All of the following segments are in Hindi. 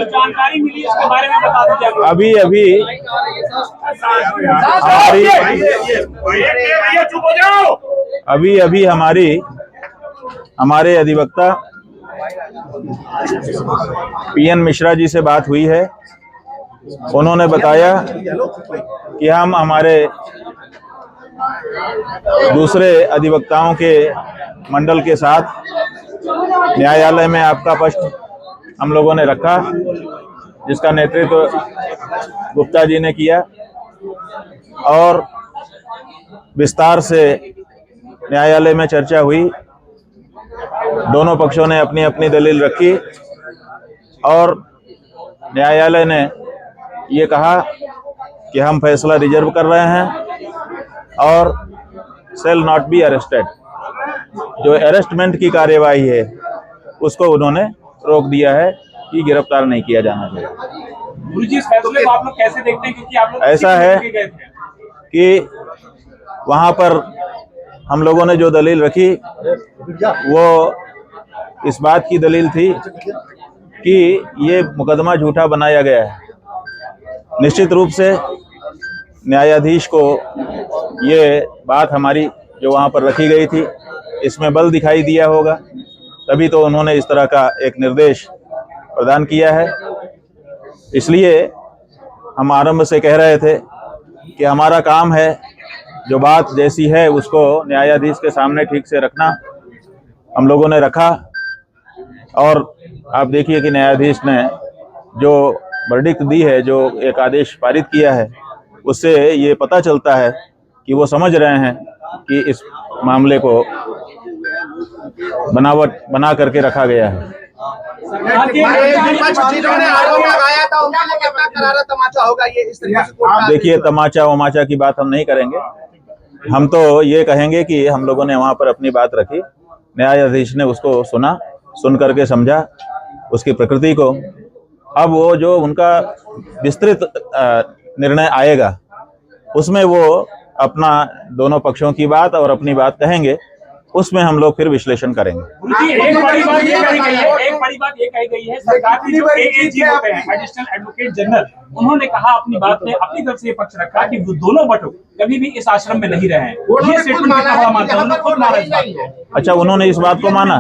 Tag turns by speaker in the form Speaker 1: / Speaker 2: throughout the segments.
Speaker 1: जानकारी मिली इसके बारे में बता दीजिए।
Speaker 2: अभी हमारे अधिवक्ता पीएन मिश्रा जी से बात हुई है। उन्होंने बताया कि हम हमारे दूसरे अधिवक्ताओं के मंडल के साथ न्यायालय में आपका पक्ष हम लोगों ने रखा, जिसका नेतृत्व गुप्ता जी ने किया और विस्तार से न्यायालय में चर्चा हुई। दोनों पक्षों ने अपनी अपनी दलील रखी और न्यायालय ने ये कहा कि हम फैसला रिजर्व कर रहे हैं और शेल नॉट बी अरेस्टेड, जो अरेस्टमेंट की कार्यवाही है उसको उन्होंने रोक दिया है कि गिरफ्तार नहीं किया जाना चाहिए।
Speaker 1: गुरुजी, इस फैसले को आप लोग कैसे देखते हैं, क्योंकि आप लोग
Speaker 2: ऐसा है कि वहां पर हम लोगों ने जो दलील रखी वो इस बात की दलील थी कि ये मुकदमा झूठा बनाया गया है। निश्चित रूप से न्यायाधीश को ये बात हमारी जो वहाँ पर रखी गई थी इसमें बल दिखाई दिया होगा, तभी तो उन्होंने इस तरह का एक निर्देश प्रदान किया है। इसलिए हम आरंभ से कह रहे थे कि हमारा काम है जो बात जैसी है उसको न्यायाधीश के सामने ठीक से रखना। हम लोगों ने रखा और आप देखिए कि न्यायाधीश ने जो वर्डिक्ट दी है, जो एक आदेश पारित किया है, उससे ये पता चलता है कि वो समझ रहे हैं कि इस मामले को बनावट बना करके रखा गया है। देखिए, तमाचा वमाचा की बात हम नहीं करेंगे। हम तो ये कहेंगे कि हम लोगों ने वहाँ पर अपनी बात रखी, न्यायाधीश ने उसको सुना, सुन करके समझा उसकी प्रकृति को। अब वो जो उनका विस्तृत निर्णय आएगा उसमें वो अपना दोनों पक्षों की बात और अपनी बात कहेंगे, उसमें हम लोग फिर विश्लेषण करेंगे।
Speaker 1: एक बड़ी बात ये कही गई है सरकार की जो एएजी होते हैं, एडिशनल एडवोकेट जनरल, उन्होंने कहा अपनी बात में अपनी तरफ से पक्ष रखा कि वो दोनों बटुक कभी भी इस आश्रम में नहीं रहे। ये स्टेटमेंट कितना हुआ मानता हूं, खुद माना इस बात को।
Speaker 2: अच्छा, उन्होंने इस बात को माना?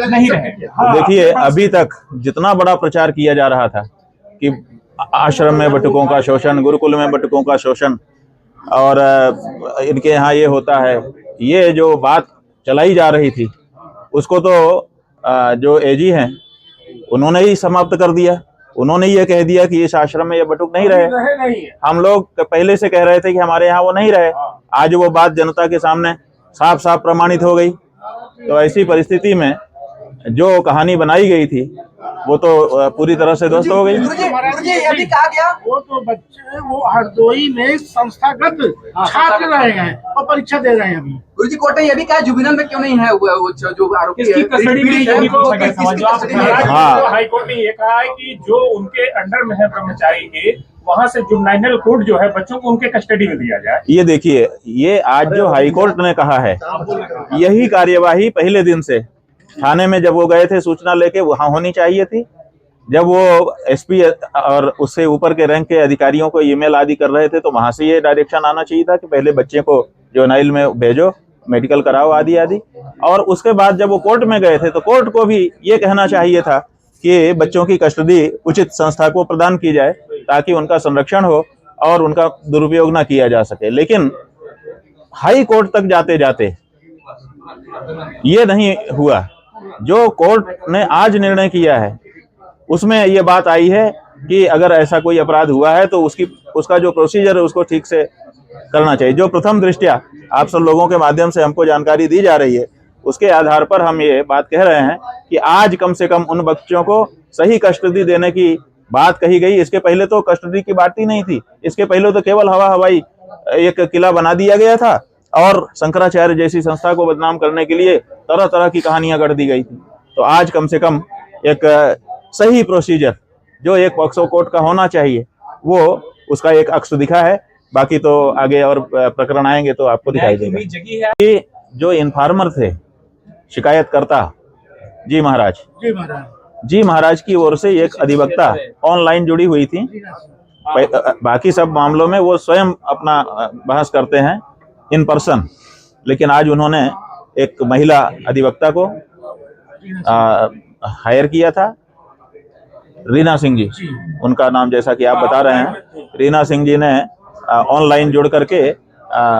Speaker 1: नहीं रहे।
Speaker 2: देखिए, अभी तक जितना बड़ा प्रचार किया जा रहा था कि आश्रम में बटुकों का शोषण, गुरुकुल में बटुकों का शोषण और इनके यहाँ ये होता है, ये जो बात चलाई जा रही थी उसको तो जो एजी हैं उन्होंने ही समाप्त कर दिया। उन्होंने ये कह दिया कि इस आश्रम में ये बटुक नहीं रहे। हम लोग पहले से कह रहे थे कि हमारे यहाँ वो नहीं रहे। आज वो बात जनता के सामने साफ साफ प्रमाणित हो गई। तो ऐसी परिस्थिति में जो कहानी बनाई गई थी वो तो पूरी तरह से ध्वस्त हो गई।
Speaker 3: ये भी कहा गया वो तो बच्चे वो हरदोई में संस्थागत छात्र रहे हैं और परीक्षा दे रहे हैं। अभी
Speaker 4: गुरुजी, कोर्ट ने ये भी कहा जुबिनल में क्यों नहीं है वो जो आरोपी है,
Speaker 1: हाई कोर्ट ने ये कहा है कि जो उनके अंडर में है ब्रह्मचारी के, वहां से जुवेनाइल कोर्ट जो है बच्चों को उनके कस्टडी में दिया जाए।
Speaker 2: ये देखिए, ये आज जो हाई कोर्ट ने कहा है, यही कार्यवाही पहले दिन से थाने में जब वो गए थे सूचना लेके वहां होनी चाहिए थी। जब वो एसपी और उससे ऊपर के रैंक के अधिकारियों को ईमेल आदि कर रहे थे तो वहां से ये डायरेक्शन आना चाहिए था कि पहले बच्चे को जुवेनाइल में भेजो, मेडिकल कराओ आदि आदि। और उसके बाद जब वो कोर्ट में गए थे तो कोर्ट को भी ये कहना चाहिए था कि बच्चों की कस्टडी उचित संस्था को प्रदान की जाए ताकि उनका संरक्षण हो और उनका दुरुपयोग ना किया जा सके। लेकिन हाई कोर्ट तक जाते जाते ये नहीं हुआ। जो कोर्ट ने आज निर्णय किया है उसमें ये बात आई है कि अगर ऐसा कोई अपराध हुआ है तो उसका जो प्रोसीजर है उसको ठीक से करना चाहिए। जो प्रथम दृष्टया आप सब लोगों के माध्यम से हमको जानकारी दी जा रही है उसके आधार पर हम ये बात कह रहे हैं कि आज कम से कम उन बच्चों को सही कस्टडी देने की बात कही गई। इसके पहले तो कस्टडी की बात ही नहीं थी। इसके पहले तो केवल हवाई एक किला बना दिया गया था और शंकराचार्य जैसी संस्था को बदनाम करने के लिए तरह तरह की कहानियां गढ़ दी गई थी। तो आज कम से कम एक सही प्रोसीजर जो एक पॉक्सो कोर्ट का होना चाहिए वो उसका एक अक्ष दिखा है। बाकी तो आगे और प्रकरण आएंगे तो आपको दिखाई देगा। कि जो इन्फॉर्मर थे शिकायतकर्ता जी महाराज की ओर से एक अधिवक्ता ऑनलाइन जुड़ी हुई थी। बाकी सब मामलों में वो स्वयं अपना बहस करते हैं इन पर्सन, लेकिन आज उन्होंने एक महिला अधिवक्ता को हायर किया था, रीना सिंह जी उनका नाम, जैसा कि आप बता रहे हैं। रीना सिंह जी ने ऑनलाइन जुड़ करके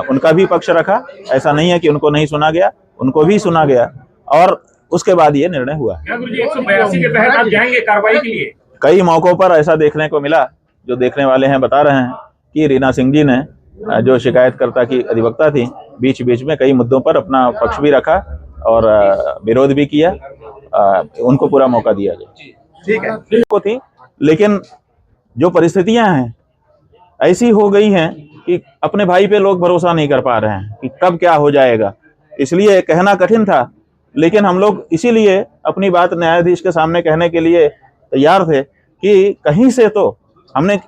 Speaker 2: उनका भी पक्ष रखा। ऐसा नहीं है कि उनको नहीं सुना गया, उनको भी सुना गया और उसके बाद ये निर्णय हुआ।
Speaker 1: क्या गुरुजी 182 के तहत आप जाएंगे कार्रवाई के लिए?
Speaker 2: कई मौकों पर ऐसा देखने को मिला, जो देखने वाले हैं बता रहे हैं कि रीना सिंह जी ने, जो शिकायतकर्ता की अधिवक्ता थी, बीच बीच में कई मुद्दों पर अपना पक्ष भी रखा और विरोध भी किया। उनको पूरा मौका दिया गया, ठीक है को थी। लेकिन जो परिस्थितियां हैं ऐसी हो गई हैं कि अपने भाई पे लोग भरोसा नहीं कर पा रहे हैं कि कब क्या हो जाएगा, इसलिए कहना कठिन था। लेकिन हम लोग इसीलिए अपनी बात न्यायाधीश के सामने कहने के लिए तैयार थे कि कहीं से तो हमने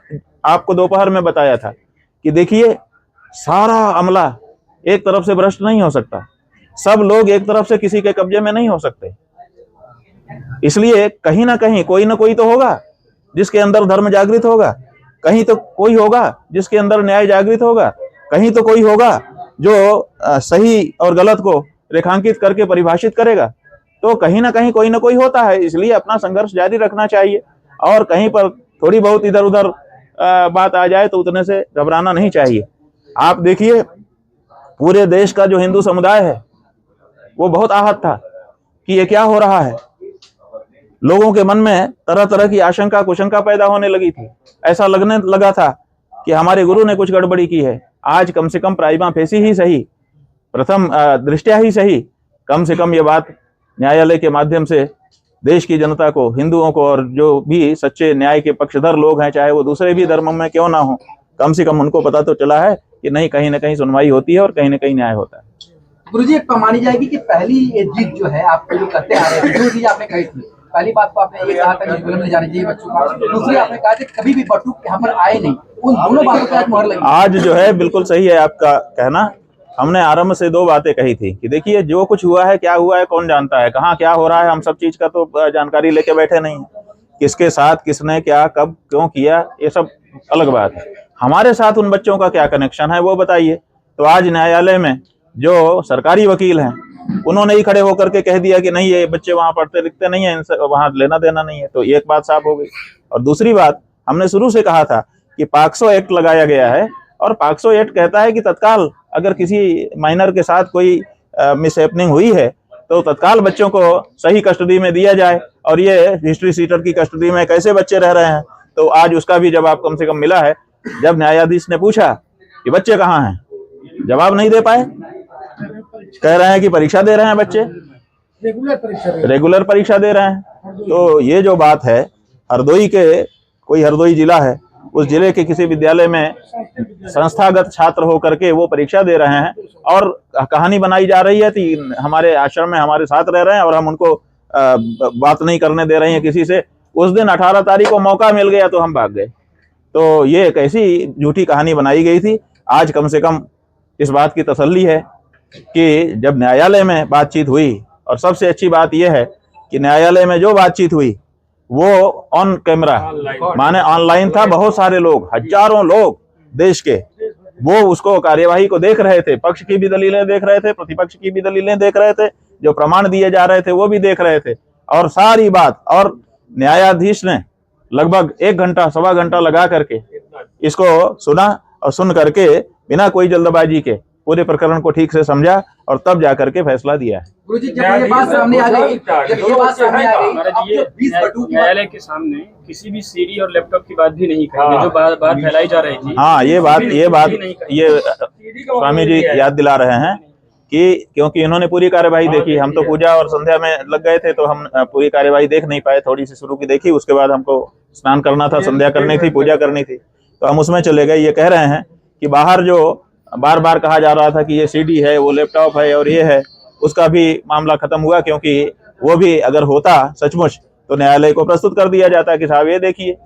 Speaker 2: आपको दोपहर में बताया था कि देखिए, सारा अमला एक तरफ से भ्रष्ट नहीं हो सकता, सब लोग एक तरफ से किसी के कब्जे में नहीं हो सकते। इसलिए कहीं ना कहीं कोई ना कोई तो होगा जिसके अंदर धर्म जागृत होगा, कहीं तो कोई होगा जिसके अंदर न्याय जागृत होगा, कहीं तो कोई होगा जो सही और गलत को रेखांकित करके परिभाषित करेगा। तो कहीं ना कहीं कोई ना कोई होता है, इसलिए अपना संघर्ष जारी रखना चाहिए और कहीं पर थोड़ी बहुत इधर उधर बात आ जाए तो उतने से घबराना नहीं चाहिए। आप देखिए, पूरे देश का जो हिंदू समुदाय है वो बहुत आहत था कि ये क्या हो रहा है। लोगों के मन में तरह तरह की आशंका कुशंका पैदा होने लगी थी। ऐसा लगने लगा था कि हमारे गुरु ने कुछ गड़बड़ी की है। आज कम से कम प्राइमा फेसी ही सही, प्रथम दृष्टया ही सही, कम से कम ये बात न्यायालय के माध्यम से देश की जनता को, हिंदुओं को, और जो भी सच्चे न्याय के पक्षधर लोग हैं, चाहे वो दूसरे भी धर्मों में क्यों ना हो, कम से कम उनको पता तो चला है कि नहीं, कहीं ना कहीं सुनवाई होती है और कहीं ना कहीं न्याय होता है।
Speaker 4: गुरुजी, एक मानी जाएगी कि पहली ये जिद जो है आप जो करते आ रहे हैं, जो चीज आपने कही थी, पहली बात तो आपने ये कहा था कि जुलम ले जाने चाहिए बच्चों का, दूसरी आपने कहा कि कभी भी बटुक यहाँ पर आए नहीं। उन दोनों बातों पर आज मोहर लगी।
Speaker 2: आज जो है बिल्कुल सही है आपका कहना। हमने आरंभ से दो बातें कही थी कि देखिए, जो कुछ हुआ है, क्या हुआ है कौन जानता है, कहाँ क्या हो रहा है, हम सब चीज का तो जानकारी लेके बैठे नहीं, किसके साथ किसने क्या कब क्यों किया, ये सब अलग बात है। हमारे साथ उन बच्चों का क्या कनेक्शन है वो बताइए। तो आज न्यायालय में जो सरकारी वकील हैं उन्होंने ही खड़े होकर के कह दिया कि नहीं, ये बच्चे वहां पढ़ते लिखते नहीं है, इनसे वहां लेना देना नहीं है। तो एक बात साफ हो गई। और दूसरी बात, हमने शुरू से कहा था कि पॉक्सो एक्ट लगाया गया है और पॉक्सो एक्ट कहता है कि तत्काल अगर किसी माइनर के साथ कोई मिसहैपनिंग हुई है तो तत्काल बच्चों को सही कस्टडी में दिया जाए। और ये हिस्ट्री सीटर की कस्टडी में कैसे बच्चे रह रहे हैं, तो आज उसका भी जवाब कम से कम मिला है। जब न्यायाधीश ने पूछा कि बच्चे कहाँ हैं, जवाब नहीं दे पाए, कह रहे हैं कि परीक्षा दे रहे हैं बच्चे, रेगुलर परीक्षा दे रहे हैं। तो ये जो बात है, हरदोई के, कोई हरदोई जिला है, उस जिले के किसी विद्यालय में संस्थागत छात्र होकर के वो परीक्षा दे रहे हैं और कहानी बनाई जा रही है कि हमारे आश्रम में हमारे साथ रह रहे हैं और हम उनको बात नहीं करने दे रहे हैं किसी से। उस दिन 18 तारीख को मौका मिल गया तो हम भाग गए। तो ये एक ऐसी झूठी कहानी बनाई गई थी। आज कम से कम इस बात की तसल्ली है कि जब न्यायालय में बातचीत हुई, और सबसे अच्छी बात यह है कि न्यायालय में जो बातचीत हुई वो ऑन कैमरा, माने ऑनलाइन था। बहुत सारे लोग, हजारों लोग देश के, वो उसको कार्यवाही को देख रहे थे। पक्ष की भी दलीलें देख रहे थे, प्रतिपक्ष की भी दलीलें देख रहे थे, जो प्रमाण दिए जा रहे थे वो भी देख रहे थे। और सारी बात, और न्यायाधीश ने लगभग 1 घंटा सवा घंटा लगा करके इसको सुना और सुन करके बिना कोई जल्दबाजी के पूरे प्रकरण को ठीक से समझा और तब जाकर के फैसला दिया है।
Speaker 4: गुरुजी, जब ये बात सामने आ गई,
Speaker 1: न्यायालय के सामने किसी भी सीडी और लैपटॉप की बात भी नहीं कही, जो बात फैलाई जा रही थी।
Speaker 2: हाँ, ये स्वामी जी याद दिला रहे हैं कि क्योंकि इन्होंने पूरी कार्यवाही देखी, हम तो पूजा और संध्या में लग गए थे तो हम पूरी कार्यवाही देख नहीं पाए। थोड़ी सी शुरू की देखी, उसके बाद हमको स्नान करना था, संध्या करनी थी, पूजा करनी थी, तो हम उसमें चले गए। ये कह रहे हैं कि बाहर जो बार बार कहा जा रहा था कि ये सीडी है, वो लैपटॉप है और ये है, उसका भी मामला खत्म हुआ, क्योंकि वो भी अगर होता सचमुच तो न्यायालय को प्रस्तुत कर दिया जाता कि साहब ये देखिए,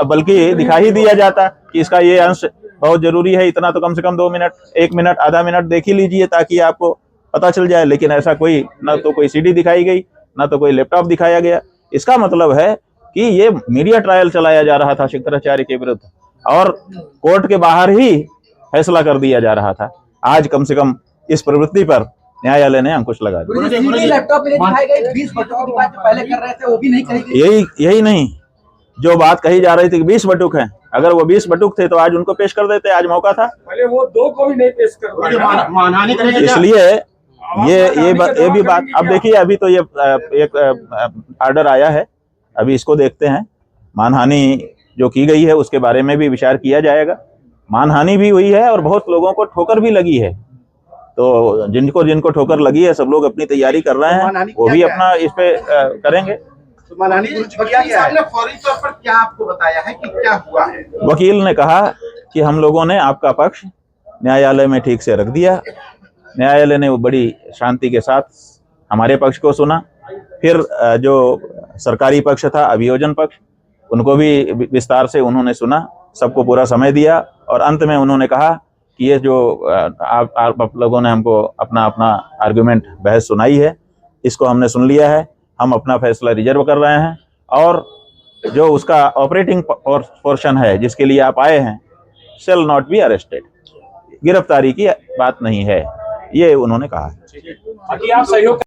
Speaker 2: बल्कि दिखा ही दिया जाता कि इसका ये अंश बहुत जरूरी है, इतना तो कम से कम 2 मिनट, 1 मिनट, आधा मिनट देख ही लीजिए ताकि आपको पता चल जाए, लेकिन ऐसा कोई ना तो कोई सीडी दिखाई गई, ना तो कोई लैपटॉप दिखाया गया। इसका मतलब है कि ये मीडिया ट्रायल चलाया जा रहा था शंकराचार्य के विरुद्ध और कोर्ट के बाहर ही फैसला कर दिया जा रहा था। आज कम से कम इस प्रवृत्ति पर न्यायालय ने अंकुश लगा दिया।
Speaker 4: लैपटॉप में दिखाए गए 20 बटुकों की बात जो पहले कर रहे थे वो भी नहीं कही गई।
Speaker 2: यही नहीं, जो बात कही जा रही थी कि 20 बटुक हैं, अगर वो 20 बटुक थे तो आज उनको पेश कर देते, आज मौका था।
Speaker 1: पहले वो 2 को भी नहीं पेश कर,
Speaker 2: इसलिए ये भी बात, अब देखिए अभी तो ये एक आर्डर आया है, अभी इसको देखते हैं। मानहानि जो की गई है उसके बारे में भी विचार किया जाएगा। मानहानि भी हुई है और बहुत लोगों को ठोकर भी लगी है, तो जिनको ठोकर लगी है सब लोग अपनी तैयारी कर रहे हैं, वो भी अपना इस पे करेंगे।
Speaker 3: साहब ने फौरी तौर पर क्या आपको बताया है कि क्या हुआ है?
Speaker 2: वकील ने कहा कि हम लोगों ने आपका पक्ष न्यायालय में ठीक से रख दिया। न्यायालय ने वो बड़ी शांति के साथ हमारे पक्ष को सुना। फिर जो सरकारी पक्ष था, अभियोजन पक्ष, उनको भी विस्तार से उन्होंने सुना, सबको पूरा समय दिया और अंत में उन्होंने कहा कि ये जो आप लोगों ने हमको अपना आर्गुमेंट बहस सुनाई है, इसको हमने सुन लिया है, हम अपना फैसला रिजर्व कर रहे हैं और जो उसका ऑपरेटिंग पोर्शन है जिसके लिए आप आए हैं, शेल नॉट बी अरेस्टेड, गिरफ्तारी की बात नहीं है, ये उन्होंने कहा है।
Speaker 1: बाकी आप सहयोग